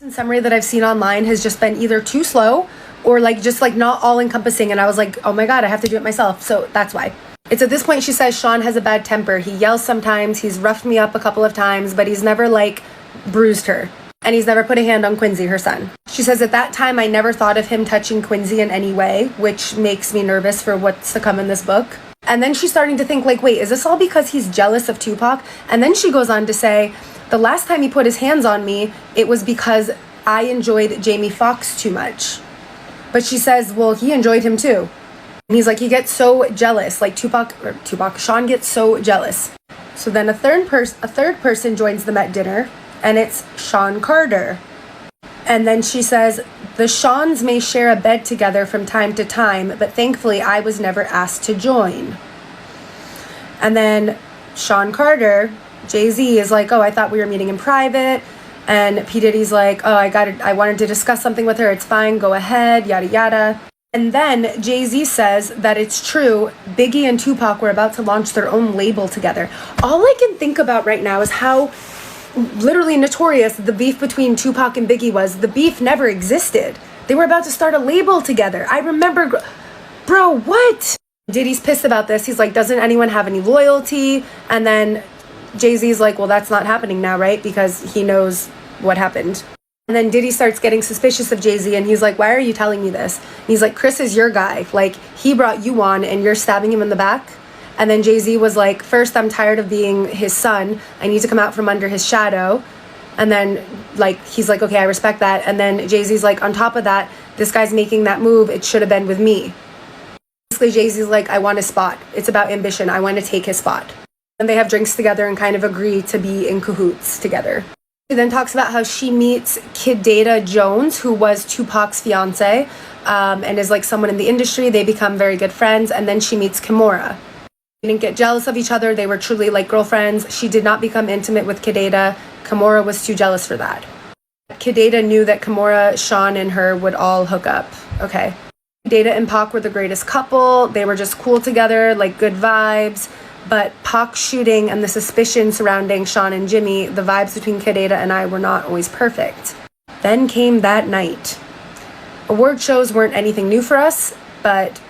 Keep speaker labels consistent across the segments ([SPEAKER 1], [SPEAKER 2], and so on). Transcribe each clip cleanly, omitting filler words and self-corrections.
[SPEAKER 1] In summary that I've seen online has just been either too slow or like just like not all encompassing, and I was like, oh my god, I have to do it myself. So that's why. It's at this point she says Sean has a bad temper. He yells sometimes, he's roughed me up a couple of times, but he's never like bruised her. And he's never put a hand on Quincy, her son. She says at that time I never thought of him touching Quincy in any way, which makes me nervous for what's to come in this book. And then she's starting to think like, wait, is this all because he's jealous of Tupac? And then she goes on to say, the last time he put his hands on me, it was because I enjoyed Jamie Foxx too much. But she says, well, he enjoyed him too. And he's like, he gets so jealous, like Sean gets so jealous. So then a third person joins them at dinner, and it's Sean Carter. And then she says, the Seans may share a bed together from time to time, but thankfully I was never asked to join. And then Sean Carter, Jay-Z, is like, oh, I thought we were meeting in private. And P. Diddy's like, oh, I wanted to discuss something with her. It's fine. Go ahead. Yada, yada. And then Jay-Z says that it's true. Biggie and Tupac were about to launch their own label together. All I can think about right now is how literally notorious the beef between Tupac and Biggie was. The beef never existed. They were about to start a label together. I remember, bro, what? Diddy's pissed about this. He's like, doesn't anyone have any loyalty? And then Jay-Z's like, well, that's not happening now, right? Because he knows what happened. And then Diddy starts getting suspicious of Jay-Z, and he's like, why are you telling me this? And he's like, Chris is your guy. Like, he brought you on and you're stabbing him in the back. And then Jay-Z was like, first, I'm tired of being his son. I need to come out from under his shadow. And then like, he's like, okay, I respect that. And then Jay-Z's like, on top of that, this guy's making that move. It should have been with me. Basically, Jay-Z's like, I want his spot. It's about ambition. I want to take his spot. And they have drinks together and kind of agree to be in cahoots together. She then talks about how she meets Kid Data Jones, who was Tupac's fiance, and is like someone in the industry. They become very good friends. And then she meets Kimora. They didn't get jealous of each other. They were truly like girlfriends. She did not become intimate with Kid Data. Kimora was too jealous for that. Kid Data knew that Kimora, Sean, and her would all hook up. Okay. Kid Data and Pac were the greatest couple. They were just cool together, like good vibes. But Pac shooting and the suspicion surrounding Sean and Jimmy, the vibes between Kid Data and I were not always perfect. Then came that night. Award shows weren't anything new for us, but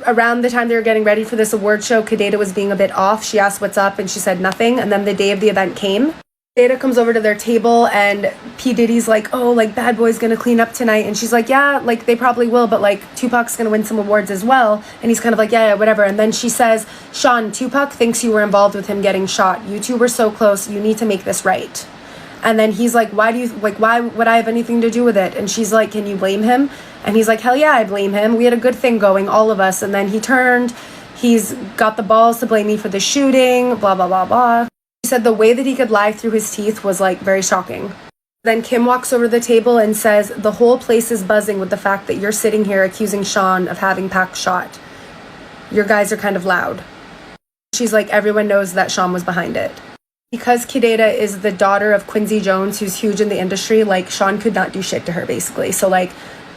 [SPEAKER 1] around the time they were getting ready for this award show, Kid Data was being a bit off. She asked what's up and she said nothing. And then the day of the event came. Data comes over to their table and P. Diddy's like, oh, like Bad Boy's gonna clean up tonight. And she's like, yeah, like they probably will, but like Tupac's gonna win some awards as well. And he's kind of like, yeah, whatever. And then she says, Sean, Tupac thinks you were involved with him getting shot. You two were so close. You need to make this right. And then he's like, why would I have anything to do with it? And she's like, can you blame him? And he's like, hell yeah, I blame him. We had a good thing going, all of us. And then he turned, he's got the balls to blame me for the shooting, blah, blah, blah, blah. He said the way that he could lie through his teeth was like very shocking. Then Kim walks over to the table and says, the whole place is buzzing with the fact that you're sitting here accusing Sean of having Pac shot. Your guys are kind of loud. She's like, everyone knows that Sean was behind it. Because Kid Data is the daughter of Quincy Jones, who's huge in the industry, like Sean could not do shit to her basically. So like,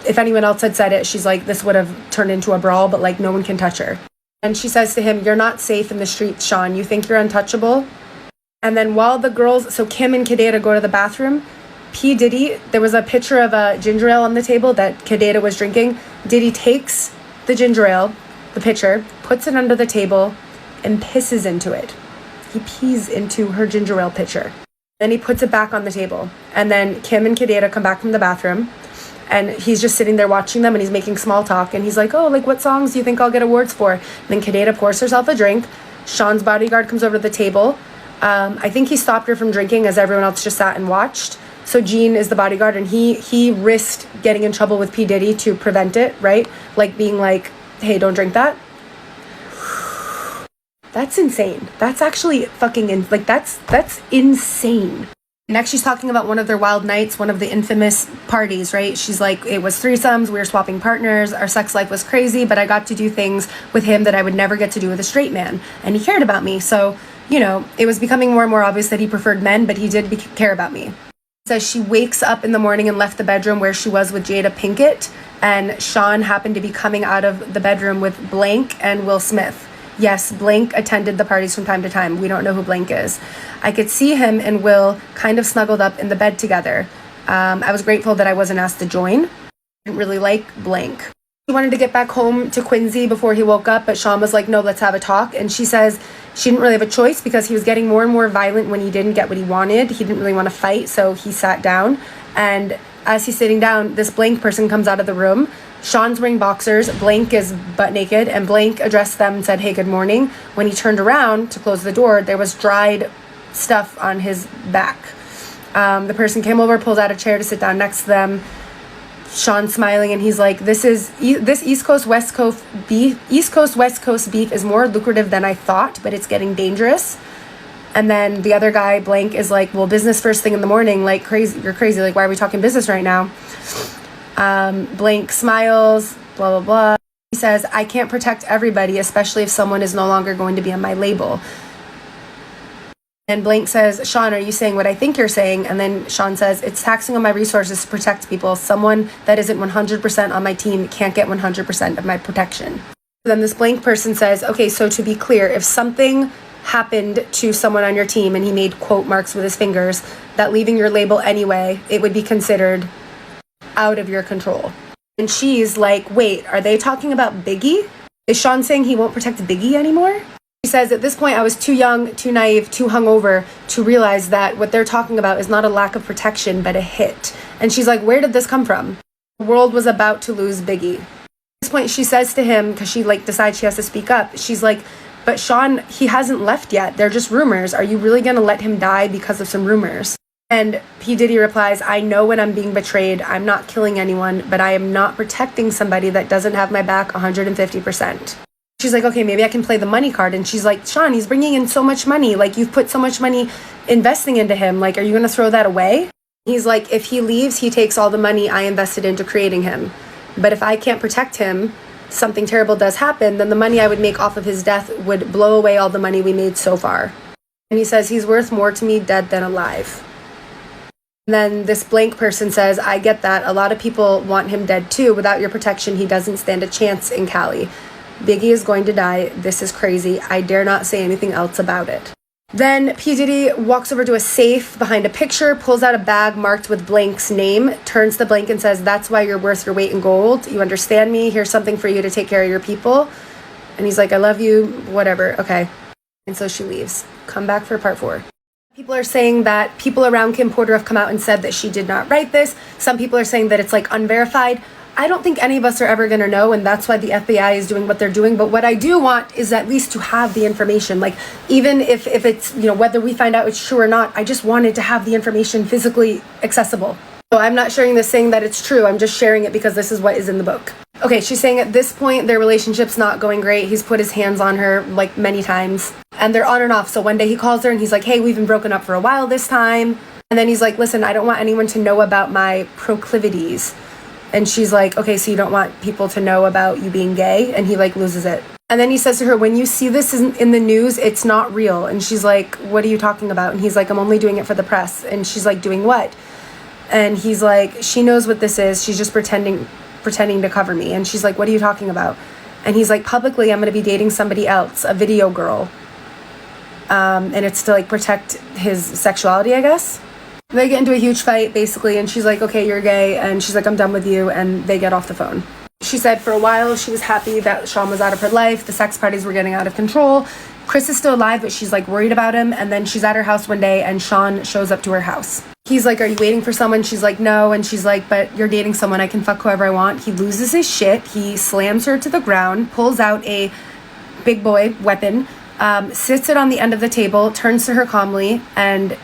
[SPEAKER 1] if anyone else had said it, she's like, this would have turned into a brawl, but like no one can touch her. And she says to him, you're not safe in the streets, Sean. You think you're untouchable? And then while the girls, so Kim and Kid Data go to the bathroom, P. Diddy, there was a picture of a ginger ale on the table that Kid Data was drinking. Diddy takes the ginger ale, the pitcher, puts it under the table, and pisses into it. He pees into her ginger ale pitcher. Then he puts it back on the table. And then Kim and Kid Data come back from the bathroom. And he's just sitting there watching them and he's making small talk. And he's like, oh, like what songs do you think I'll get awards for? And then Kid Data pours herself a drink. Sean's bodyguard comes over to the table. I think he stopped her from drinking as everyone else just sat and watched. So Gene is the bodyguard and he risked getting in trouble with P. Diddy to prevent it, right? Like being like, hey, don't drink that. That's insane. That's actually fucking, that's insane. Next, she's talking about one of their wild nights, one of the infamous parties, right? She's like, it was threesomes, we were swapping partners, our sex life was crazy, but I got to do things with him that I would never get to do with a straight man. And he cared about me. So, you know, it was becoming more and more obvious that he preferred men, but he did care about me. Says she wakes up in the morning and left the bedroom where she was with Jada Pinkett, and Sean happened to be coming out of the bedroom with Blank and Will Smith. Yes, Blank attended the parties from time to time. We don't know who Blank is. I could see him and Will kind of snuggled up in the bed together. I was grateful that I wasn't asked to join. I didn't really like blank. She wanted to get back home to Quincy before he woke up, but Sean was like, no, let's have a talk. And she says she didn't really have a choice because he was getting more and more violent when he didn't get what he wanted. He didn't really want to fight, so he sat down. And as he's sitting down, this blank person comes out of the room. Sean's wearing boxers, blank is butt naked, and blank addressed them and said, hey, good morning. When he turned around to close the door, there was dried stuff on his back. The person came over, pulled out a chair to sit down next to them. Sean smiling, and he's like, this East Coast West Coast beef is more lucrative than I thought, but it's getting dangerous. And then the other guy, blank, is like, well, business first thing in the morning, like crazy, you're crazy, like why are we talking business right now? Blank smiles, blah blah blah. He says, I can't protect everybody, especially if someone is no longer going to be on my label. And blank says, Sean, are you saying what I think you're saying? And then Sean says, it's taxing on my resources to protect people. Someone that isn't 100% on my team can't get 100% of my protection. Then this blank person says, okay, so to be clear, if something happened to someone on your team and he made quote marks with his fingers, that leaving your label anyway, it would be considered out of your control. And she's like, wait, are they talking about Biggie? Is Sean saying he won't protect Biggie anymore? She says, at this point, I was too young, too naive, too hungover to realize that what they're talking about is not a lack of protection, but a hit. And she's like, where did this come from? The world was about to lose Biggie. At this point, she says to him, because she like decides she has to speak up, she's like, but Sean, he hasn't left yet. They're just rumors. Are you really going to let him die because of some rumors? And P. Diddy replies, I know when I'm being betrayed. I'm not killing anyone, but I am not protecting somebody that doesn't have my back 150%. She's like, okay, maybe I can play the money card. And she's like, Sean, he's bringing in so much money. Like, you've put so much money investing into him. Like, are you going to throw that away? He's like, if he leaves, he takes all the money I invested into creating him. But if I can't protect him, something terrible does happen, then the money I would make off of his death would blow away all the money we made so far. And he says, he's worth more to me dead than alive. And then this blank person says, I get that. A lot of people want him dead too. Without your protection, he doesn't stand a chance in Cali. Biggie is going to die. This is crazy. I dare not say anything else about it. Then P. Diddy walks over to a safe behind a picture, pulls out a bag marked with blank's name, turns to blank and says, that's why you're worth your weight in gold. You understand me? Here's something for you to take care of your people. And he's like, I love you, whatever. Okay. And so she leaves. Come back for part 4. People are saying that people around Kim Porter have come out and said that she did not write this. Some people are saying that it's like unverified. I don't think any of us are ever going to know, and that's why the FBI is doing what they're doing. But what I do want is at least to have the information. Like, even if it's, you know, whether we find out it's true or not, I just wanted to have the information physically accessible. So I'm not sharing this saying that it's true. I'm just sharing it because this is what is in the book. Okay, she's saying at this point, their relationship's not going great. He's put his hands on her like many times, and they're on and off. So one day he calls her and he's like, hey, we've been broken up for a while this time. And then he's like, listen, I don't want anyone to know about my proclivities. And she's like, okay, so you don't want people to know about you being gay? And he like loses it. And then he says to her, when you see this in the news, it's not real. And she's like, what are you talking about? And he's like, I'm only doing it for the press. And she's like, doing what? And he's like, she knows what this is. She's just pretending to cover me. And she's like, what are you talking about? And he's like, publicly, I'm going to be dating somebody else, a video girl. And it's to like protect his sexuality, I guess. They get into a huge fight, basically, and she's like, okay, you're gay, and she's like, I'm done with you, and they get off the phone. She said for a while she was happy that Sean was out of her life, the sex parties were getting out of control. Chris is still alive, but she's like worried about him, and then she's at her house one day, and Sean shows up to her house. He's like, are you waiting for someone? She's like, no, and she's like, but you're dating someone, I can fuck whoever I want. He loses his shit, he slams her to the ground, pulls out a big boy weapon, sits it on the end of the table, turns to her calmly, and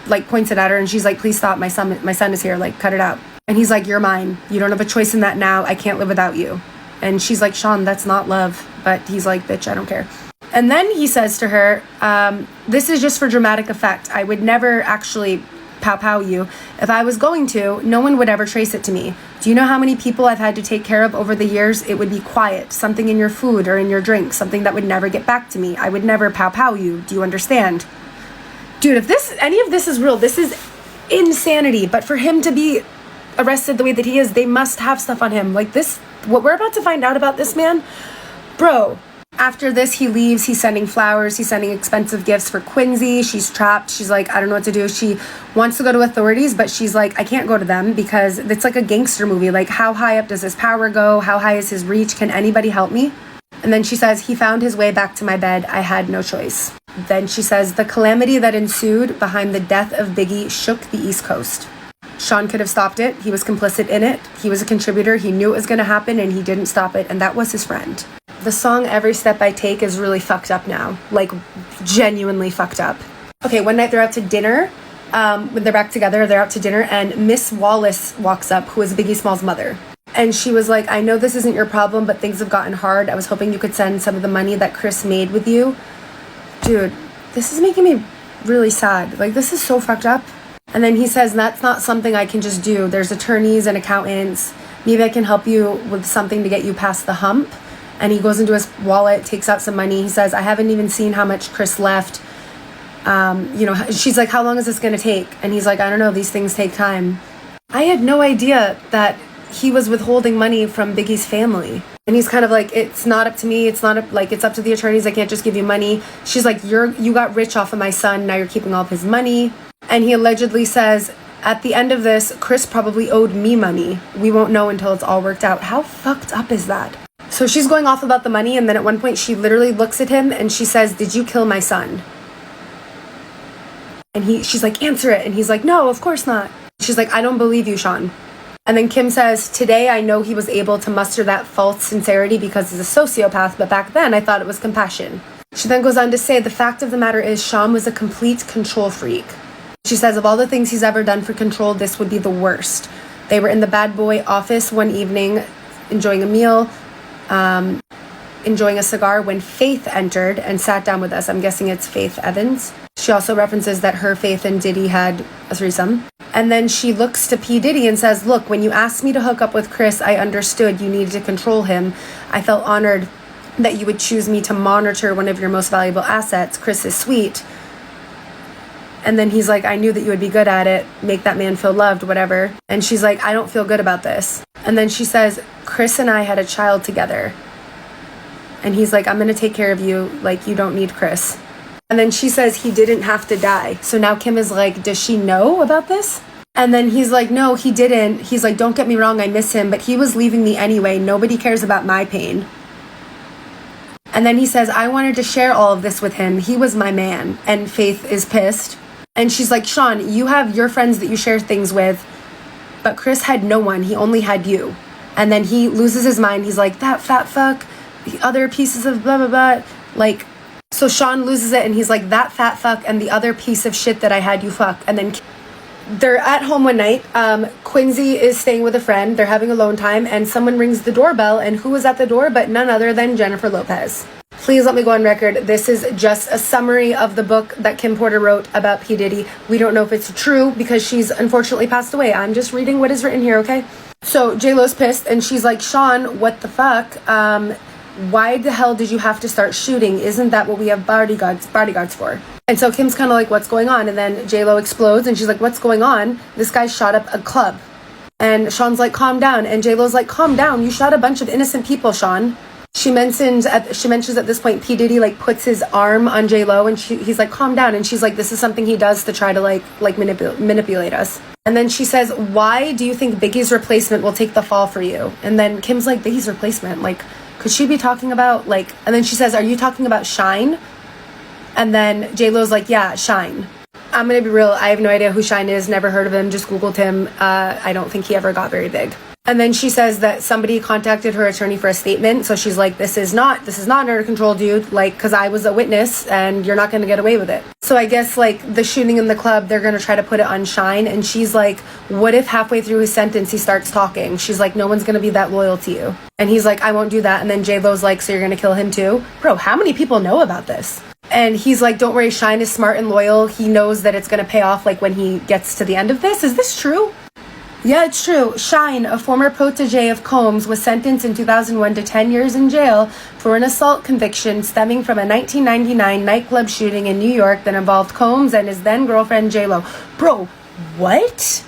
[SPEAKER 1] like points it at her, and she's like, please stop, my son is here, like cut it out. And he's like, you're mine, you don't have a choice in that now, I can't live without you. And she's like, Sean, that's not love. But he's like, bitch, I don't care. And then he says to her, this is just for dramatic effect, I would never actually pow you. If I was going to, no one would ever trace it to me. Do you know how many people I've had to take care of over the years? It would be quiet, something in your food or in your drink, something that would never get back to me. I would never pow you. Do you understand? Dude, if any of this is real, this is insanity. But for him to be arrested the way that he is, they must have stuff on him. Like this, what we're about to find out about this man, bro, After this, he leaves. He's sending flowers. He's sending expensive gifts for Quincy. She's trapped. She's like, I don't know what to do. She wants to go to authorities, but she's like, I can't go to them because it's like a gangster movie. Like, how high up does his power go? How high is his reach? Can anybody help me? And then she says, he found his way back to my bed. I had no choice. Then she says, the calamity that ensued behind the death of Biggie shook the East Coast. Sean could have stopped it. He was complicit in it. He was a contributor. He knew it was going to happen and he didn't stop it. And that was his friend. The song Every Step I Take is really fucked up now. Like, genuinely fucked up. Okay, one night they're out to dinner. When they're back together, they're out to dinner and Miss Wallace walks up, who is Biggie Small's mother. And she was like, I know this isn't your problem, but things have gotten hard. I was hoping you could send some of the money that Chris made with you. Dude, this is making me really sad. Like, this is so fucked up. And then he says, that's not something I can just do. There's attorneys and accountants. Maybe I can help you with something to get you past the hump. And he goes into his wallet, takes out some money. He says, I haven't even seen how much Chris left. She's like, how long is this going to take? And he's like, I don't know. These things take time. I had no idea that he was withholding money from Biggie's family. And he's kind of like, it's not up to me. It's not it's up to the attorneys. I can't just give you money. She's like, you got rich off of my son. Now you're keeping all of his money. And he allegedly says, at the end of this, Chris probably owed me money. We won't know until it's all worked out. How fucked up is that? So she's going off about the money. And then at one point she literally looks at him and she says, did you kill my son? And she's like, answer it. And he's like, no, of course not. She's like, I don't believe you, Sean. And then Kim says, today I know he was able to muster that false sincerity because he's a sociopath, but back then I thought it was compassion. She then goes on to say, the fact of the matter is Sean was a complete control freak. She says, of all the things he's ever done for control, this would be the worst. They were in the bad boy office one evening, enjoying a meal, enjoying a cigar when Faith entered and sat down with us. I'm guessing it's Faith Evans. She also references that her, Faith, and Diddy had a threesome. And then she looks to P. Diddy and says, look, when you asked me to hook up with Chris, I understood you needed to control him. I felt honored that you would choose me to monitor one of your most valuable assets. Chris is sweet. And then he's like, I knew that you would be good at it. Make that man feel loved, whatever. And she's like, I don't feel good about this. And then she says, Chris and I had a child together. And he's like, I'm going to take care of you. Like, you don't need Chris. And then she says he didn't have to die. So now Kim is like, does she know about this? And then he's like, no, he didn't. He's like, don't get me wrong, I miss him, but he was leaving me anyway. Nobody cares about my pain. And then he says, I wanted to share all of this with him. He was my man. And Faith is pissed. And she's like, Sean, you have your friends that you share things with, but Chris had no one. He only had you. And then he loses his mind. He's like, that fat fuck, the other pieces of blah, blah, blah. Like, so Sean loses it and he's like, that fat fuck and the other piece of shit that I had you fuck. And then they're at home one night. Quincy is staying with a friend. They're having alone time and someone rings the doorbell. And who was at the door but none other than Jennifer Lopez. Please let me go on record. This is just a summary of the book that Kim Porter wrote about P. Diddy. We don't know if it's true because she's unfortunately passed away. I'm just reading what is written here, okay? So J-Lo's pissed and she's like, Sean, what the fuck? Why the hell did you have to start shooting? Isn't that what we have bodyguards for? And so Kim's kind of like, what's going on? And then J-Lo explodes and she's like, what's going on? This guy shot up a club. And Sean's like, calm down. And J-Lo's like, calm down. You shot a bunch of innocent people, Sean. She mentions at this point, P. Diddy like puts his arm on J-Lo and he's like, calm down. And she's like, this is something he does to try to like manipulate us. And then she says, why do you think Biggie's replacement will take the fall for you? And then Kim's like, Biggie's replacement? Like, could she be talking about like, and then she says, are you talking about Shine? And then J-Lo's like, yeah, Shine. I'm going to be real. I have no idea who Shine is. Never heard of him. Just Googled him. I don't think he ever got very big. And then she says that somebody contacted her attorney for a statement. So she's like, this is not under control, dude. Like, because I was a witness and you're not going to get away with it. So I guess like the shooting in the club, they're going to try to put it on Shine. And she's like, what if halfway through his sentence, he starts talking? She's like, no one's going to be that loyal to you. And he's like, I won't do that. And then J-Lo's like, so you're going to kill him too? Bro, how many people know about this? And he's like, don't worry, Shine is smart and loyal. He knows that it's going to pay off like when he gets to the end of this. Is this true? Yeah, it's true. Shine, a former protege of Combs, was sentenced in 2001 to 10 years in jail for an assault conviction stemming from a 1999 nightclub shooting in New York that involved Combs and his then girlfriend J-Lo. Bro, what?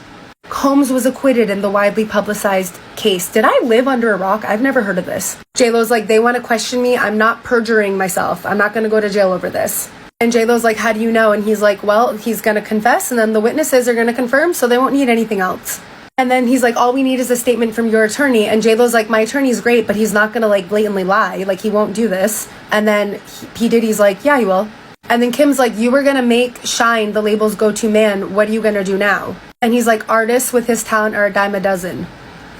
[SPEAKER 1] Combs was acquitted in the widely publicized case. Did I live under a rock? I've never heard of this. J-Lo's like, they want to question me. I'm not perjuring myself. I'm not going to go to jail over this. And J-Lo's like, how do you know? And he's like, well, he's going to confess, and then the witnesses are going to confirm, so they won't need anything else. And then he's like, all we need is a statement from your attorney. And J-Lo's like, my attorney's great, but he's not going to like blatantly lie. Like, he won't do this. And then P. Diddy's like, yeah, he will. And then Kim's like, you were going to make Shine the label's go-to man. What are you going to do now? And he's like, artists with his talent are a dime a dozen.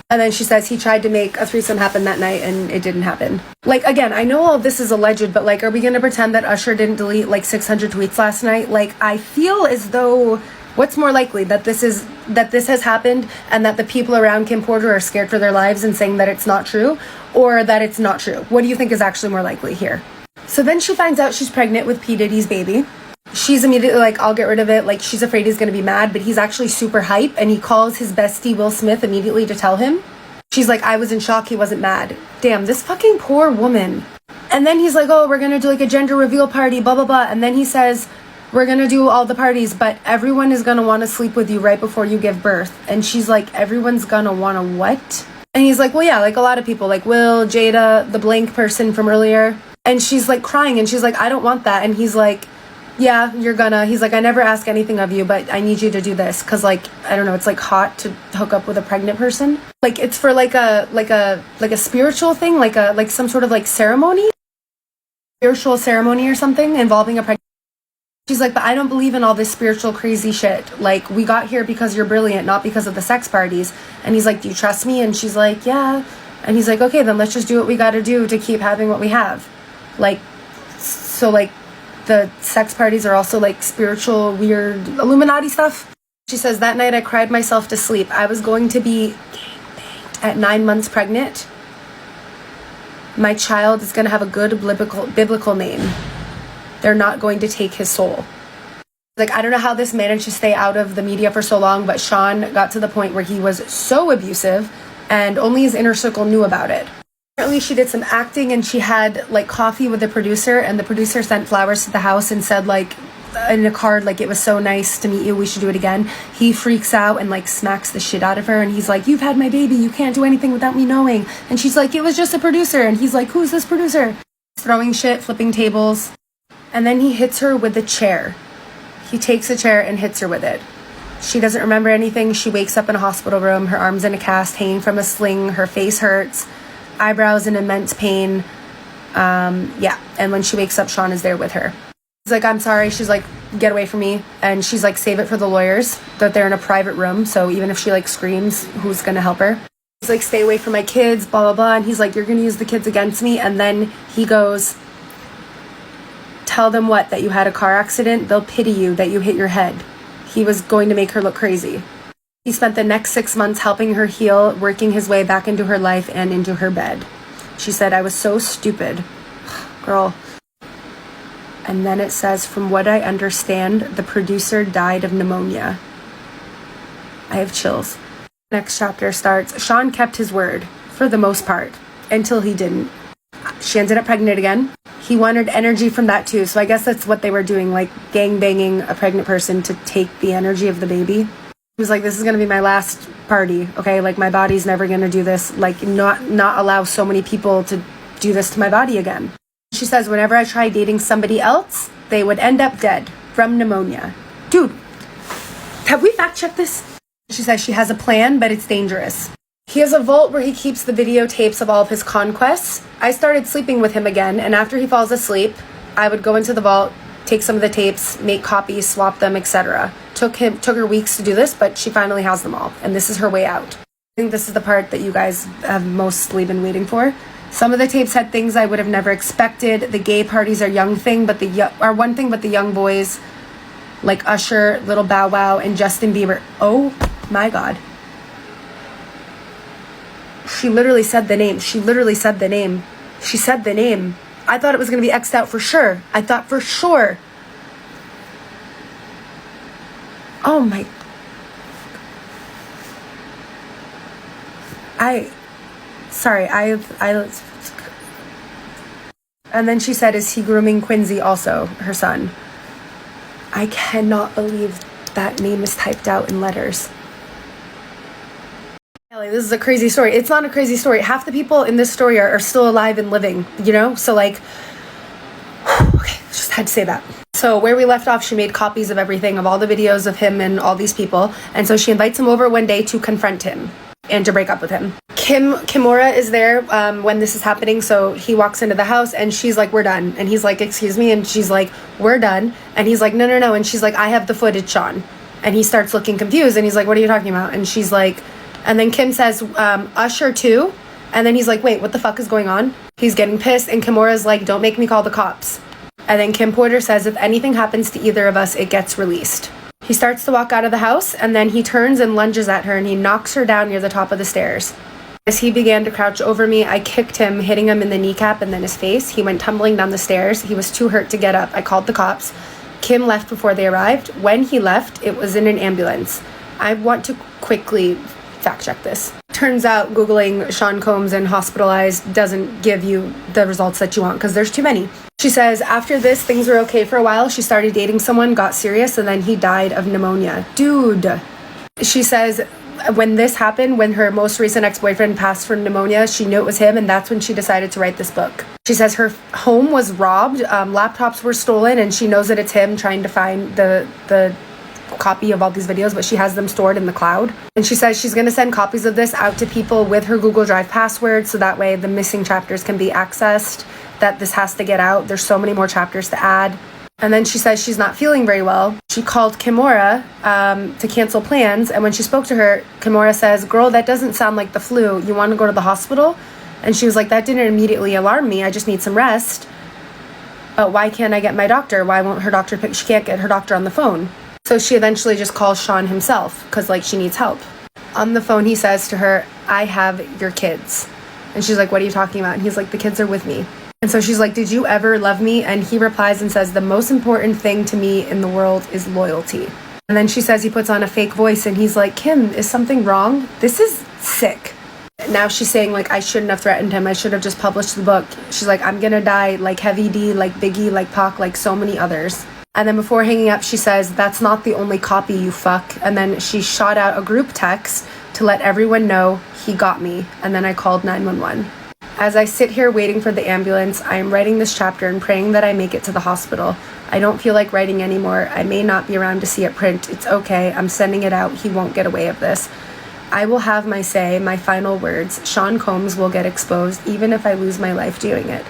[SPEAKER 1] And then she says he tried to make a threesome happen that night and it didn't happen. Like, again, I know all of this is alleged, but like, are we going to pretend that Usher didn't delete like 600 tweets last night? Like, I feel as though, what's more likely, that this has happened and that the people around Kim Porter are scared for their lives and saying that it's not true, or that it's not true? What do you think is actually more likely here? So then she finds out she's pregnant with P. Diddy's baby. She's immediately like, I'll get rid of it. Like, she's afraid he's going to be mad, but he's actually super hype, and he calls his bestie Will Smith immediately to tell him. She's like, I was in shock, he wasn't mad. Damn, this fucking poor woman. And then he's like, oh, we're going to do like a gender reveal party, blah, blah, blah. And then he says, we're going to do all the parties, but everyone is going to want to sleep with you right before you give birth. And she's like, everyone's going to want to what? And he's like, well, yeah, like a lot of people, like Will, Jada, the blank person from earlier. And she's like crying, and she's like, I don't want that. And he's like, yeah, you're gonna. He's like, I never ask anything of you, but I need you to do this. Cause like, I don't know, it's like hot to hook up with a pregnant person. Like, it's for like a spiritual thing, like some sort of like ceremony, spiritual ceremony or something involving a pregnant. She's like, but I don't believe in all this spiritual crazy shit. Like, we got here because you're brilliant, not because of the sex parties. And he's like, do you trust me? And she's like, yeah. And he's like, okay, then let's just do what we gotta do to keep having what we have. Like, so like the sex parties are also like spiritual, weird Illuminati stuff. She says, that night I cried myself to sleep. I was going to be at 9 months pregnant. My child is going to have a good biblical name. They're not going to take his soul. Like, I don't know how this managed to stay out of the media for so long, but Sean got to the point where he was so abusive and only his inner circle knew about it. Apparently she did some acting, and she had like coffee with the producer, and the producer sent flowers to the house and said like in a card, like, it was so nice to meet you, we should do it again. He freaks out and like smacks the shit out of her, and he's like, you've had my baby, you can't do anything without me knowing. And she's like, it was just a producer. And he's like, who's this producer? He's throwing shit, flipping tables, and then he hits her with a chair. He takes a chair and hits her with it. She doesn't remember anything. She wakes up in a hospital room, her arms in a cast, hanging from a sling, her face hurts, eyebrows in immense pain. Yeah, and when she wakes up, Sean is there with her. He's like, I'm sorry. She's like, get away from me. And she's like, save it for the lawyers, that they're in a private room, so even if she like screams, who's gonna help her? He's like, stay away from my kids, blah blah blah. And he's like, you're gonna use the kids against me. And then he goes, tell them what? That you had a car accident? They'll pity you that you hit your head. He was going to make her look crazy. He spent the next 6 months helping her heal, working his way back into her life and into her bed. She said, I was so stupid. Girl. And then it says, from what I understand, the producer died of pneumonia. I have chills. Next chapter starts. Sean kept his word, for the most part, until he didn't. She ended up pregnant again. He wanted energy from that too, so I guess that's what they were doing, like gang-banging a pregnant person to take the energy of the baby. He was like, this is going to be my last party, okay? Like, my body's never going to do this. Like, not allow so many people to do this to my body again. She says, whenever I tried dating somebody else, they would end up dead from pneumonia. Dude, have we fact-checked this? She says she has a plan, but it's dangerous. He has a vault where he keeps the videotapes of all of his conquests. I started sleeping with him again, and after he falls asleep, I would go into the vault, take some of the tapes, make copies, swap them, etc. Took her weeks to do this, but she finally has them all, and this is her way out. I think this is the part that you guys have mostly been waiting for. Some of the tapes had things I would have never expected. The gay parties are one thing, but the young boys, like Usher, Little Bow Wow, and Justin Bieber. Oh my God. She literally said the name. She said the name. I thought it was going to be X'd out for sure. I thought for sure. Oh my. And then she said, is he grooming Quincy also, her son? I cannot believe that name is typed out in letters. This is a crazy story. It's not a crazy story. Half the people in this story are still alive and living, you know? So like, okay, just had to say that. So where we left off, she made copies of everything, of all the videos of him and all these people. And so she invites him over one day to confront him and to break up with him. Kimura is there when this is happening. So he walks into the house and she's like, we're done. And he's like, excuse me. And she's like, we're done. And he's like, no, no, no. And she's like, I have the footage, Sean. And he starts looking confused and he's like, what are you talking about? And she's like, and then Kim says, Usher too. And then he's like, wait, what the fuck is going on? He's getting pissed. And Kimura's like, don't make me call the cops. And then Kim Porter says, if anything happens to either of us, it gets released. He starts to walk out of the house, and then he turns and lunges at her, and he knocks her down near the top of the stairs. As he began to crouch over me, I kicked him, hitting him in the kneecap and then his face. He went tumbling down the stairs. He was too hurt to get up. I called the cops. Kim left before they arrived. When he left, it was in an ambulance. I want to quickly fact check this. Turns out Googling Sean Combs and Hospitalized doesn't give you the results that you want because there's too many. She says, after this, things were okay for a while. She started dating someone, got serious, and then he died of pneumonia. Dude. She says, when this happened, when her most recent ex-boyfriend passed from pneumonia, she knew it was him, and that's when she decided to write this book. She says her home was robbed, laptops were stolen, and she knows that it's him trying to find the copy of all these videos, but she has them stored in the cloud. And she says she's going to send copies of this out to people with her Google Drive password, so that way the missing chapters can be accessed, that this has to get out. There's so many more chapters to add. And then she says she's not feeling very well. She called Kimura to cancel plans, and when she spoke to her, Kimura says, girl, that doesn't sound like the flu. You want to go to the hospital? And she was like, that didn't immediately alarm me. I just need some rest. But why can't I get my doctor? Why won't her doctor pick? She can't get her doctor on the phone. So she eventually just calls Sean himself because like she needs help. On the phone, he says to her, I have your kids. And she's like, what are you talking about? And he's like, the kids are with me. And so she's like, did you ever love me? And he replies and says, the most important thing to me in the world is loyalty. And then she says he puts on a fake voice and he's like, Kim, is something wrong? This is sick. Now she's saying like, I shouldn't have threatened him. I should have just published the book. She's like, I'm gonna die like Heavy D, like Biggie, like Pac, like so many others. And then before hanging up, she says, that's not the only copy, you fuck. And then she shot out a group text to let everyone know he got me. And then I called 911. As I sit here waiting for the ambulance, I am writing this chapter and praying that I make it to the hospital. I don't feel like writing anymore. I may not be around to see it print. It's okay. I'm sending it out. He won't get away with this. I will have my say, my final words. Sean Combs will get exposed, even if I lose my life doing it.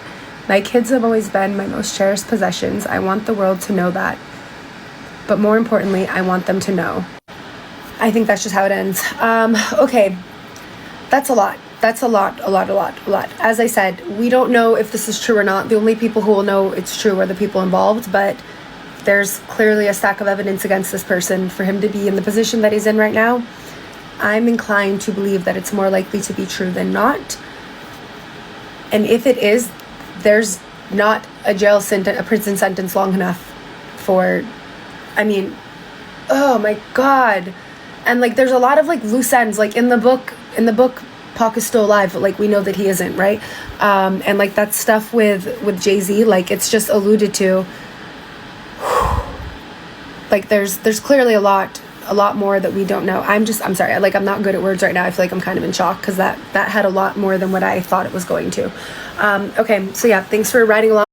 [SPEAKER 1] My kids have always been my most cherished possessions. I want the world to know that. But more importantly, I want them to know. I think that's just how it ends. Okay. That's a lot. That's a lot. As I said, we don't know if this is true or not. The only people who will know it's true are the people involved, but there's clearly a stack of evidence against this person for him to be in the position that he's in right now. I'm inclined to believe that it's more likely to be true than not. And if it is, there's not a prison sentence long enough for, I mean, oh my God. And like, there's a lot of like loose ends, like in the book, Pac is still alive, but like we know that he isn't, right? And like that stuff with Jay-Z, like it's just alluded to. Like there's clearly a lot more that we don't know. I'm sorry, like I'm not good at words right now. I feel like I'm kind of in shock because that had a lot more than what I thought it was going to. Okay, so yeah, thanks for riding along.